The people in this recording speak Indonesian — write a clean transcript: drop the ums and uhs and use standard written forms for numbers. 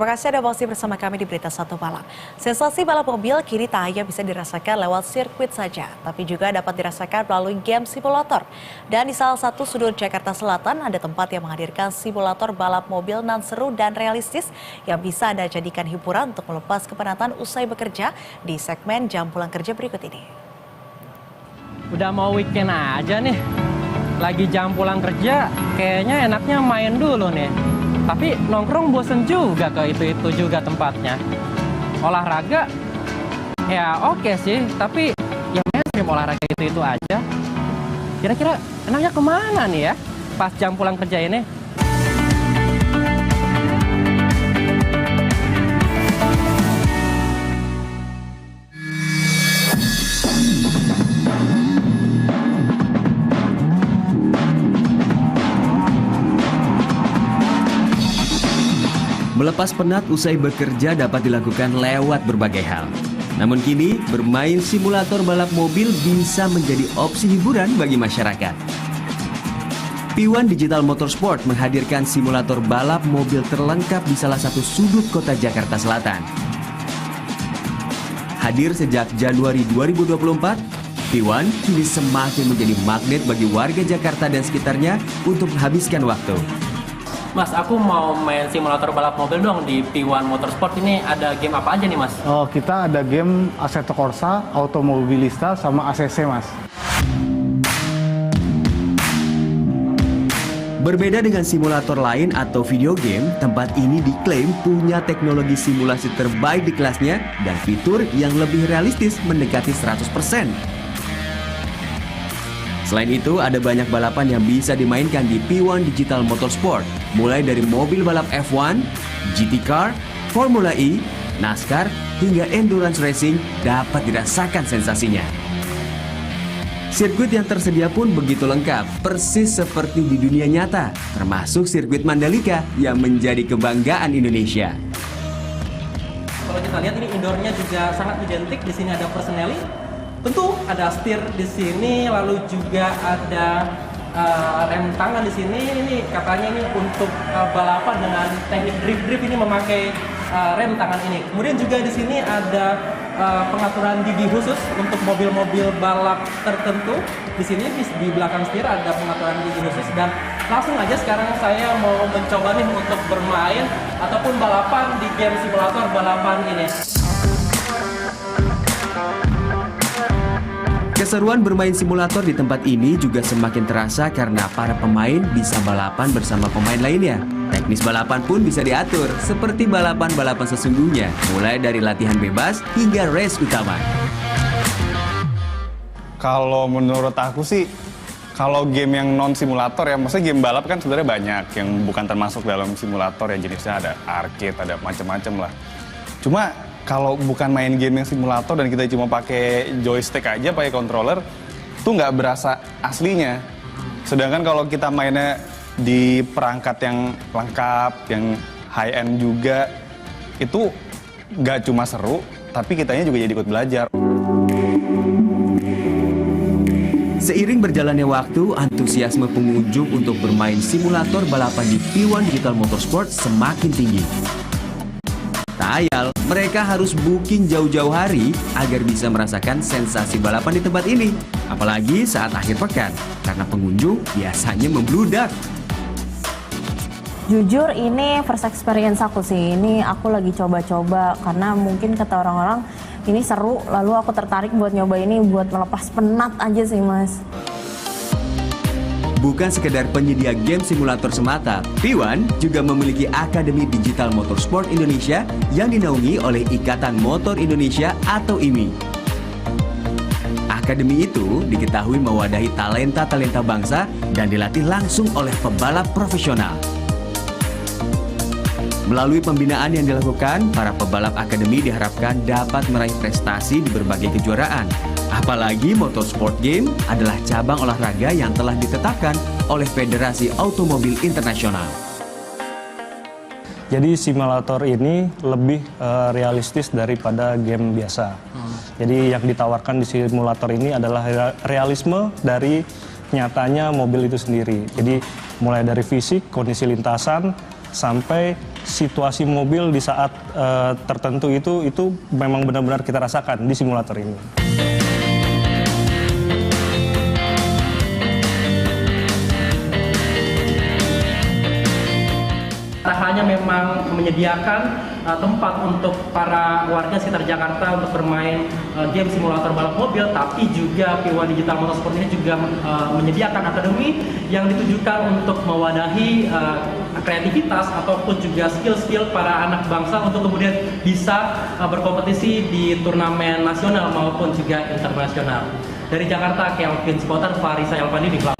Terima kasih Anda masih bersama kami di Berita Satu Malam. Sensasi balap mobil kini tak hanya bisa dirasakan lewat sirkuit saja, tapi juga dapat dirasakan melalui game simulator. Dan di salah satu sudut Jakarta Selatan ada tempat yang menghadirkan simulator balap mobil nan seru dan realistis yang bisa Anda jadikan hiburan untuk melepas kepenatan usai bekerja di segmen Jam Pulang Kerja berikut ini. Udah mau weekend aja nih, lagi jam pulang kerja, kayaknya enaknya main dulu nih. Tapi nongkrong bosen juga ke itu juga tempatnya. Olahraga, ya oke sih, tapi ya mainstream olahraga itu aja. Kira-kira enaknya kemana nih ya pas jam pulang kerja ini? Melepas penat usai bekerja dapat dilakukan lewat berbagai hal. Namun kini, bermain simulator balap mobil bisa menjadi opsi hiburan bagi masyarakat. P1 Digital Motorsport menghadirkan simulator balap mobil terlengkap di salah satu sudut kota Jakarta Selatan. Hadir sejak Januari 2024, P1 kini semakin menjadi magnet bagi warga Jakarta dan sekitarnya untuk menghabiskan waktu. Mas, aku mau main simulator balap mobil dong di P1 Motorsport. Ini ada game apa aja nih, Mas? Oh, kita ada game Assetto Corsa, Automobilista, sama ACC, Mas. Berbeda dengan simulator lain atau video game, tempat ini diklaim punya teknologi simulasi terbaik di kelasnya dan fitur yang lebih realistis mendekati 100%. Selain itu, ada banyak balapan yang bisa dimainkan di P1 Digital Motorsport, mulai dari mobil balap F1, GT Car, Formula E, NASCAR, hingga endurance racing dapat dirasakan sensasinya. Sirkuit yang tersedia pun begitu lengkap, persis seperti di dunia nyata, termasuk sirkuit Mandalika yang menjadi kebanggaan Indonesia. Kalau kita lihat ini indoornya juga sangat identik. Di sini ada persneling. Tentu ada setir di sini, lalu juga ada rem tangan di sini. Ini katanya ini untuk balapan dengan teknik drift ini memakai rem tangan ini. Kemudian juga di sini ada pengaturan gigi khusus untuk mobil-mobil balap tertentu. Di sini di belakang setir ada pengaturan gigi khusus, dan langsung aja sekarang saya mau mencoba nih untuk bermain ataupun balapan di game simulator balapan ini. Keseruan bermain simulator di tempat ini juga semakin terasa karena para pemain bisa balapan bersama pemain lainnya. Teknis balapan pun bisa diatur seperti balapan-balapan sesungguhnya, mulai dari latihan bebas hingga race utama. Kalau menurut aku sih, kalau game yang non simulator ya, maksudnya game balap kan sebenarnya banyak yang bukan termasuk dalam simulator ya, jenisnya ada arcade, ada macam-macam lah. Cuma kalau bukan main game yang simulator dan kita cuma pakai joystick aja, pakai controller, tuh nggak berasa aslinya. Sedangkan kalau kita mainnya di perangkat yang lengkap, yang high end juga, itu nggak cuma seru, tapi kitanya juga jadi ikut belajar. Seiring berjalannya waktu, antusiasme pengunjung untuk bermain simulator balapan di P1 Digital Motorsport semakin tinggi. Tak ayal, mereka harus booking jauh-jauh hari agar bisa merasakan sensasi balapan di tempat ini. Apalagi saat akhir pekan, karena pengunjung biasanya membludak. Jujur ini first experience aku sih. Ini aku lagi coba-coba karena mungkin kata orang-orang ini seru. Lalu aku tertarik buat nyoba ini buat melepas penat aja sih, Mas. Bukan sekedar penyedia game simulator semata, P1 juga memiliki Akademi Digital Motorsport Indonesia yang dinaungi oleh Ikatan Motor Indonesia atau IMI. Akademi itu diketahui mewadahi talenta-talenta bangsa dan dilatih langsung oleh pebalap profesional. Melalui pembinaan yang dilakukan, para pebalap akademi diharapkan dapat meraih prestasi di berbagai kejuaraan. Apalagi motorsport game adalah cabang olahraga yang telah ditetapkan oleh Federasi Automobil Internasional. Jadi simulator ini lebih realistis daripada game biasa. Jadi yang ditawarkan di simulator ini adalah realisme dari nyatanya mobil itu sendiri. Jadi mulai dari fisik, kondisi lintasan, sampai situasi mobil di saat tertentu itu memang benar-benar kita rasakan di simulator ini. Tak hanya memang menyediakan tempat untuk para warga sekitar Jakarta untuk bermain game simulator balap mobil, tapi juga P1 Digital Motorsport ini juga menyediakan akademi yang ditujukan untuk mewadahi kreativitas ataupun juga skill-skill para anak bangsa untuk kemudian bisa berkompetisi di turnamen nasional maupun juga internasional. Dari Jakarta, Kelvin Spotter, Farisa Elvandi di Klub